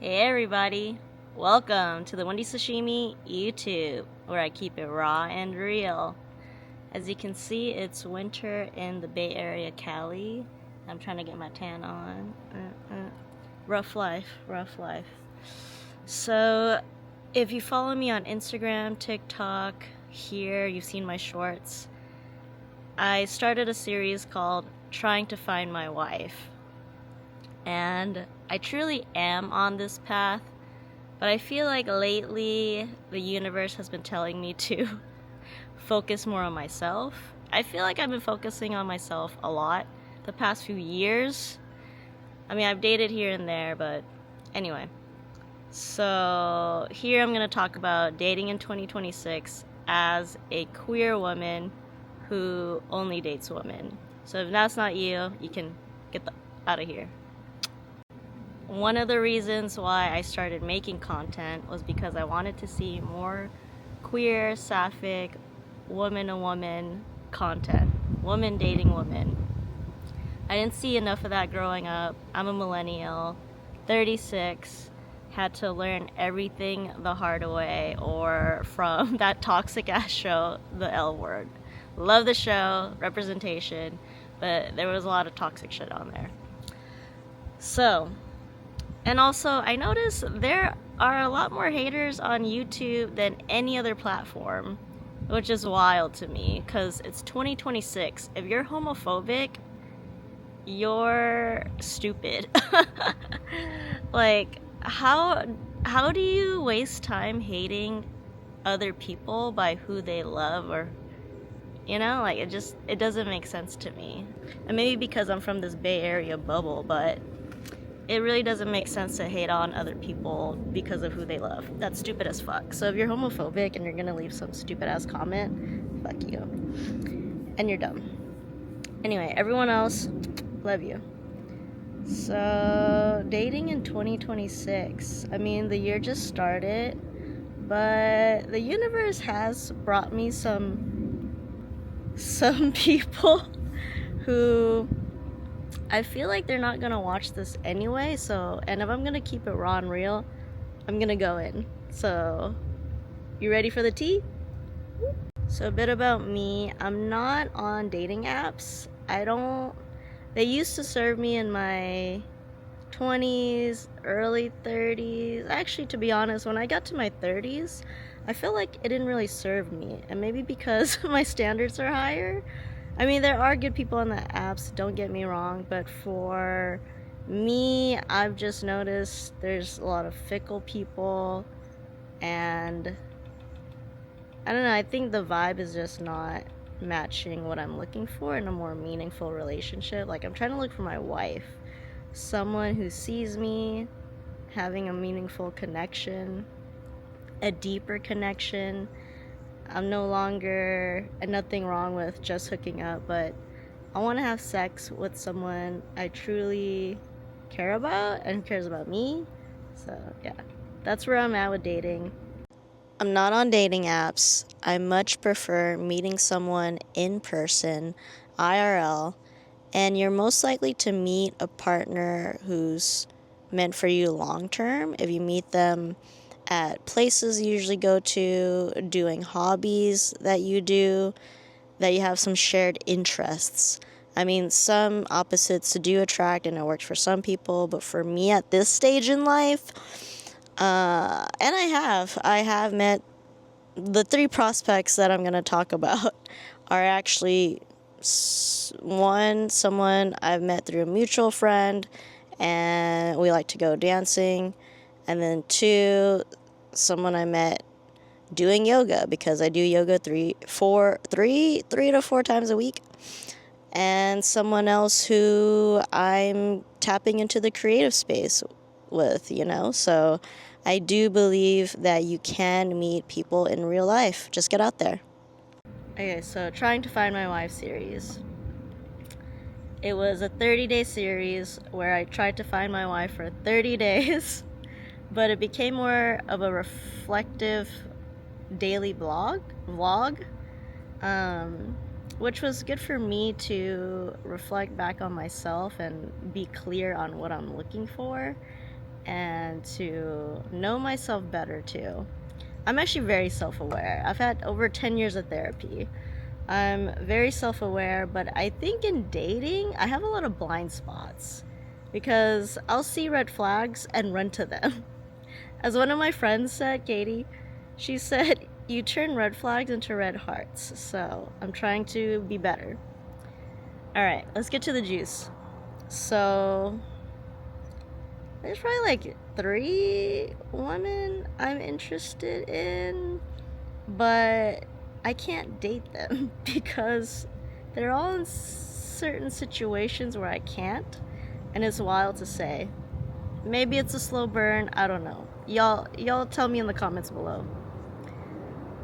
Hey everybody, welcome to the Wendy Sashimi YouTube, where I keep it raw and real. As you can see, it's winter in the Bay Area, Cali. I'm trying to get my tan on. Rough life, rough life. So, if you follow me on Instagram, TikTok, here, you've seen my shorts. I started a series called Trying to Find My Wife. And I truly am on this path, but I feel like lately the universe has been telling me to focus more on myself. I feel like I've been focusing on myself a lot the past few years. I mean, I've dated here and there, but anyway. So here I'm going to talk about dating in 2026 as a queer woman who only dates women. So if that's not you, you can get out of here. One of the reasons why I started making content was because I wanted to see more queer, sapphic, woman-to-woman content. Woman dating women. I didn't see enough of that growing up. I'm a millennial, 36, had to learn everything the hard way or from that toxic ass show, The L Word. Love the show, representation, but there was a lot of toxic shit on there. And also, I noticed there are a lot more haters on YouTube than any other platform, which is wild to me, because it's 2026. If you're homophobic, you're stupid. Like, how do you waste time hating other people by who they love, or, like, it doesn't make sense to me. And maybe because I'm from this Bay Area bubble, but it really doesn't make sense to hate on other people because of who they love. That's stupid as fuck. So if you're homophobic and you're gonna leave some stupid ass comment, fuck you. And you're dumb. Anyway, everyone else, love you. So, dating in 2026. I mean, the year just started, but the universe has brought me some people who I feel like they're not gonna watch this anyway, and if I'm gonna keep it raw and real, I'm gonna go in. So, you ready for the tea? So a bit about me, I'm not on dating apps. They used to serve me in my 20s, early 30s. Actually, to be honest, when I got to my 30s, I feel like it didn't really serve me, and maybe because my standards are higher. I mean, there are good people on the apps, don't get me wrong, but for me, I've just noticed there's a lot of fickle people, and I don't know, I think the vibe is just not matching what I'm looking for in a more meaningful relationship. Like, I'm trying to look for my wife, someone who sees me having a meaningful connection, a deeper connection. I'm no longer, and nothing wrong with just hooking up, but I want to have sex with someone I truly care about and who cares about me. So yeah, that's where I'm at with dating. I'm not on dating apps. I much prefer meeting someone in person, IRL, and you're most likely to meet a partner who's meant for you long term if you meet them at places you usually go to, doing hobbies that you do, that you have some shared interests. I mean, some opposites do attract, and it works for some people, but for me at this stage in life, and I have met the three prospects that I'm going to talk about are actually someone I've met through a mutual friend, and we like to go dancing, and then two, someone I met doing yoga, because I do yoga three to four times a week, and someone else who I'm tapping into the creative space with, so I do believe that you can meet people in real life. Just get out there. Okay, so Trying to Find My Wife series. It was a 30-day series where I tried to find my wife for 30 days. But it became more of a reflective daily vlog, which was good for me to reflect back on myself and be clear on what I'm looking for. and to know myself better too. I'm actually very self-aware. I've had over 10 years of therapy. I'm very self-aware, but I think in dating, I have a lot of blind spots because I'll see red flags and run to them. As one of my friends said, Katie, she said, you turn red flags into red hearts. So I'm trying to be better. All right, let's get to the juice. So there's probably like 3 women I'm interested in, but I can't date them because they're all in certain situations where I can't, and it's wild to say. Maybe it's a slow burn, I don't know. Y'all tell me in the comments below.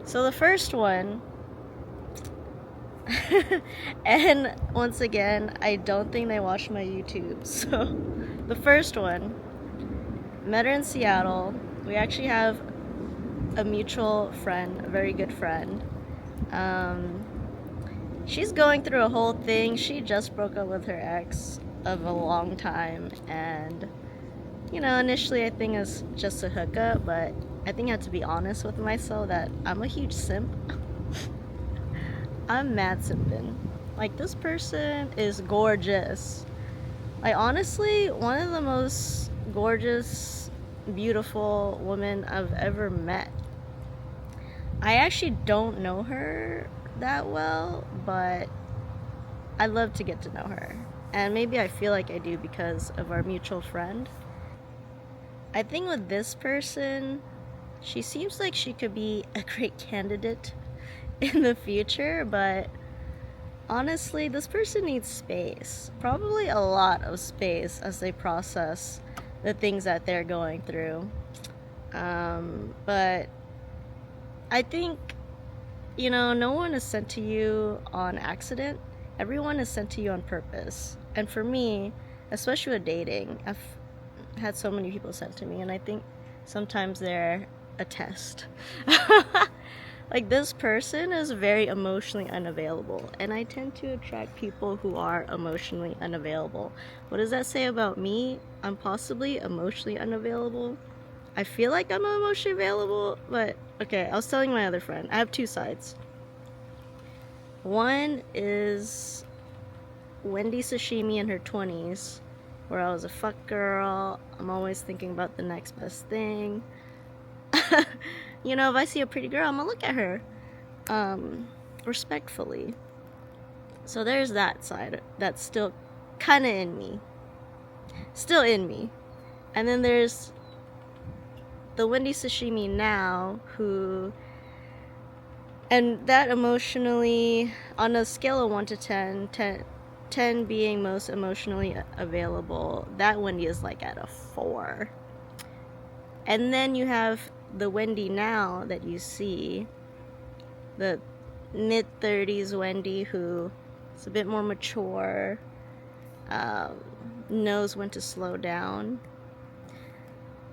So the first one, and once again, I don't think they watch my YouTube. So the first one, met her in Seattle. We actually have a mutual friend, a very good friend. She's going through a whole thing. She just broke up with her ex of a long time, and you know, initially I think it's just a hookup, but I think I have to be honest with myself that I'm a huge simp. I'm mad simping. Like, this person is gorgeous. Like, honestly, one of the most gorgeous, beautiful women I've ever met. I actually don't know her that well, but I'd love to get to know her. And maybe I feel like I do because of our mutual friend. I think with this person, she seems like she could be a great candidate in the future, but honestly, this person needs space. Probably a lot of space as they process the things that they're going through. But I think, you know, no one is sent to you on accident. Everyone is sent to you on purpose. And for me, especially with dating, I've had so many people sent to me, and I think sometimes they're a test. Like, this person is very emotionally unavailable, and I tend to attract people who are emotionally unavailable. What does that say about me? I'm possibly emotionally unavailable. I feel like I'm emotionally available, but okay, I was telling my other friend, I have 2 sides. One is Wendy Sashimi in her 20s, where I was a fuck girl. I'm always thinking about the next best thing. You know, if I see a pretty girl, I'm gonna look at her respectfully. So there's that side that's still kind of in me. Still in me. And then there's the Wendy Sashimi now, who, and that emotionally, on a scale of 1 to 10, 10 being most emotionally available, that Wendy is like at a 4. And then you have the Wendy now that you see, the mid-30s Wendy, who is a bit more mature, knows when to slow down,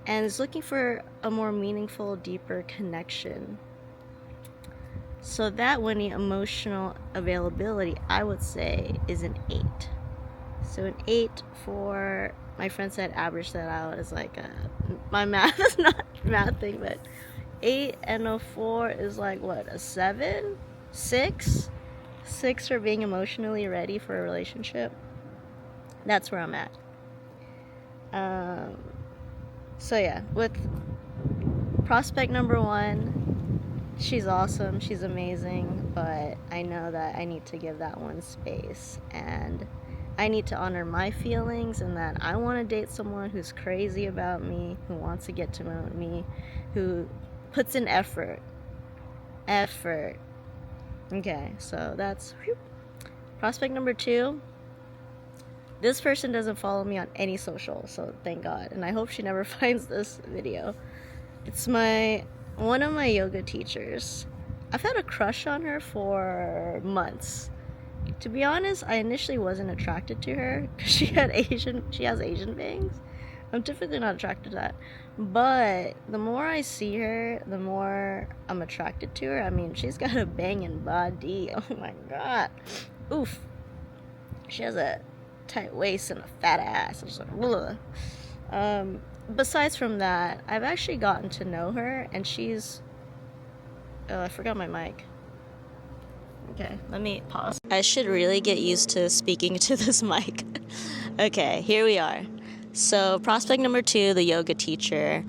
and is looking for a more meaningful, deeper connection. So that Wendy emotional availability, I would say, is an 8. So an 8 for, my friend said average that out is like my math is not math thing, but 8 and a 4 is like what, a 7? 6 for being emotionally ready for a relationship. That's where I'm at. So yeah, with prospect number 1, she's awesome, she's amazing, but I know that I need to give that one space, and I need to honor my feelings, and that I want to date someone who's crazy about me, who wants to get to know me, who puts in effort. Okay, so that's prospect number 2. This person doesn't follow me on any social, so thank God, and I hope she never finds this video. It's one of my yoga teachers. I've had a crush on her for months. To be honest, I initially wasn't attracted to her because she has Asian bangs. I'm typically not attracted to that. But the more I see her, the more I'm attracted to her. I mean, she's got a banging body. Oh my God. Oof. She has a tight waist and a fat ass. I'm just like, ugh. besides from that, I've actually gotten to know her, and she's... Oh, I forgot my mic. Okay, let me pause. I should really get used to speaking to this mic. Okay, here we are. So, prospect number 2, the yoga teacher.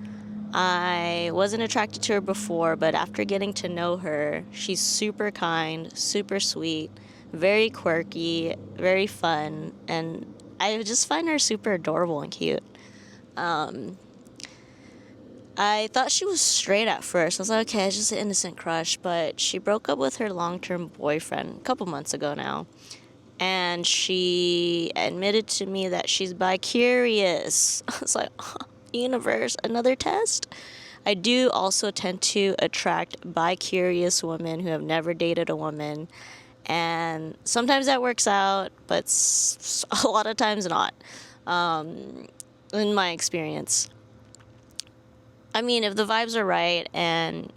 I wasn't attracted to her before, but after getting to know her, she's super kind, super sweet, very quirky, very fun, and I just find her super adorable and cute. I thought she was straight at first. I was like, okay, it's just an innocent crush, but she broke up with her long-term boyfriend a couple months ago now, and she admitted to me that she's bi-curious. I was like, oh, universe, another test? I do also tend to attract bi-curious women who have never dated a woman, and sometimes that works out, but a lot of times not, in my experience. I mean, if the vibes are right and,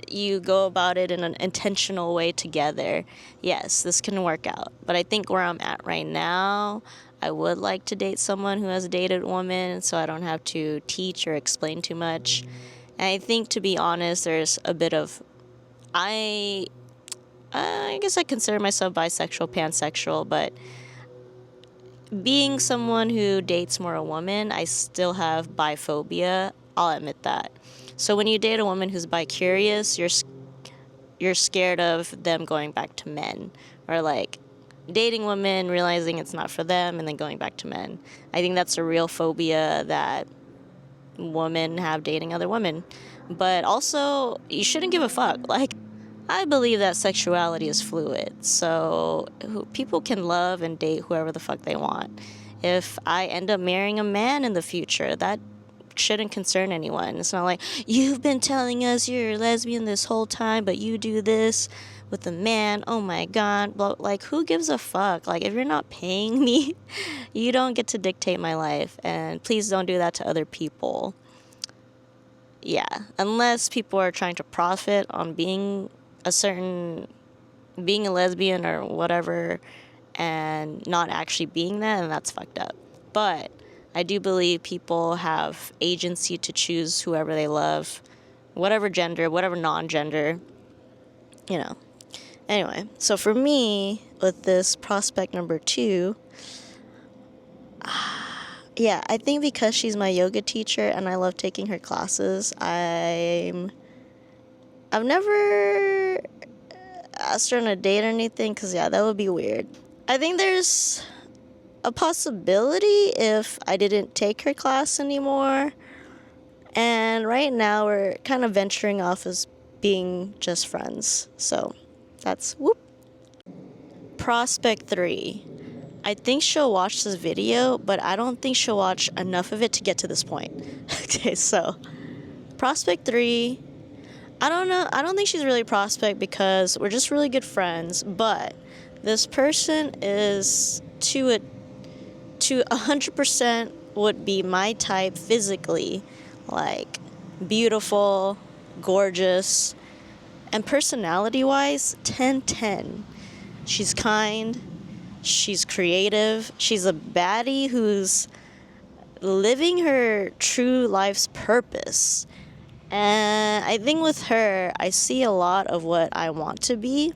you go about it in an intentional way together, yes, this can work out. But I think where I'm at right now, I would like to date someone who has dated a woman so I don't have to teach or explain too much. And I think, to be honest, there's a bit of... I guess I consider myself bisexual, pansexual, but being someone who dates more a woman, I still have biphobia. I'll admit that. So when you date a woman who's bi-curious, you're scared of them going back to men, or like dating women, realizing it's not for them, and then going back to men. I think that's a real phobia that women have dating other women. But also, you shouldn't give a fuck. Like, I believe that sexuality is fluid, so people can love and date whoever the fuck they want. If I end up marrying a man in the future, that shouldn't concern anyone. It's not like, you've been telling us you're a lesbian this whole time, but you do this with a man. Oh my god. Like, who gives a fuck? Like, if you're not paying me, you don't get to dictate my life, and please don't do that to other people. Yeah, unless people are trying to profit on being a lesbian or whatever, and not actually being that, and that's fucked up. But I do believe people have agency to choose whoever they love, whatever gender, whatever non-gender, Anyway, so for me, with this prospect number 2, yeah, I think because she's my yoga teacher and I love taking her classes, I've never asked her on a date or anything, because, yeah, that would be weird. I think there's a possibility if I didn't take her class anymore. And right now we're kind of venturing off as being just friends. So that's whoop. Prospect 3. I think she'll watch this video, but I don't think she'll watch enough of it to get to this point. Okay, so prospect 3. I don't know. I don't think she's really a prospect because we're just really good friends, but this person is to 100% would be my type physically, like beautiful, gorgeous, and personality-wise, 10/10. She's kind, she's creative, she's a baddie who's living her true life's purpose. And I think with her, I see a lot of what I want to be,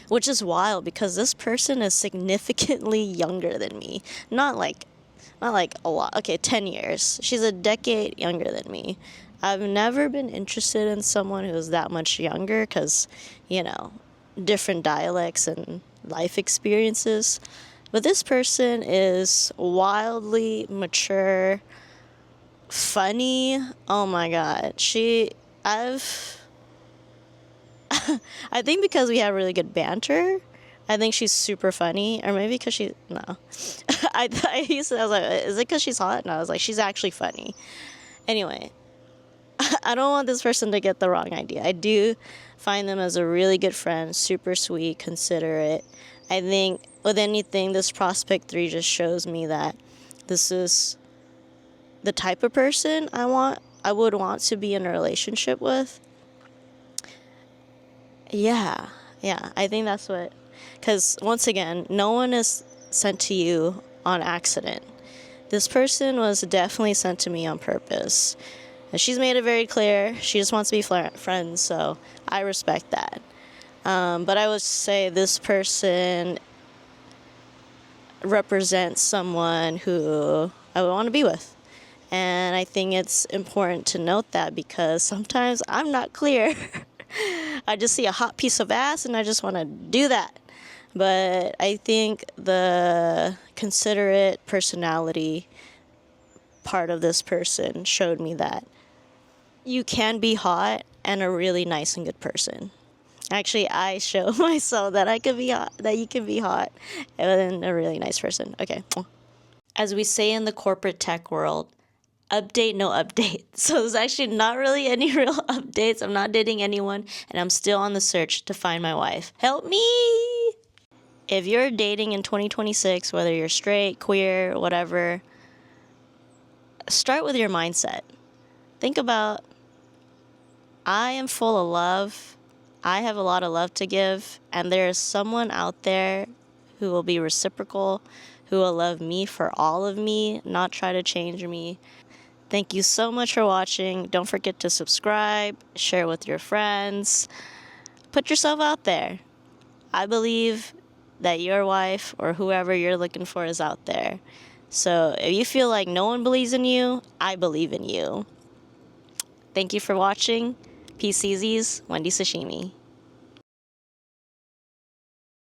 which is wild because this person is significantly younger than me. Not like a lot. Okay, 10 years. She's a decade younger than me. I've never been interested in someone who is that much younger because, different dialects and life experiences. But this person is wildly mature, funny. Oh my god. I think because we have really good banter, I think she's super funny. Or maybe because no. I was like, is it because she's hot? No, I was like, she's actually funny. Anyway, I don't want this person to get the wrong idea. I do find them as a really good friend, super sweet, considerate. I think with anything, this prospect 3 just shows me that this is the type of person I would want to be in a relationship with. Yeah, I think that's because once again, no one is sent to you on accident. This person was definitely sent to me on purpose. And she's made it very clear she just wants to be friends, so I respect that. But I would say this person represents someone who I would want to be with. And I think it's important to note that because sometimes I'm not clear. I just see a hot piece of ass and I just want to do that. But I think the considerate personality part of this person showed me that you can be hot and a really nice and good person. Actually, I show myself that I could be hot, that you can be hot and a really nice person. Okay. As we say in the corporate tech world, update, no update. So there's actually not really any real updates. I'm not dating anyone, and I'm still on the search to find my wife. Help me! If you're dating in 2026, whether you're straight, queer, whatever, start with your mindset. Think about, I am full of love. I have a lot of love to give, and there is someone out there who will be reciprocal, who will love me for all of me, not try to change me. Thank you so much for watching. Don't forget to subscribe, share with your friends. Put yourself out there. I believe that your wife or whoever you're looking for is out there. So if you feel like no one believes in you, I believe in you. Thank you for watching. Peace, easies. Wendy Sashimi.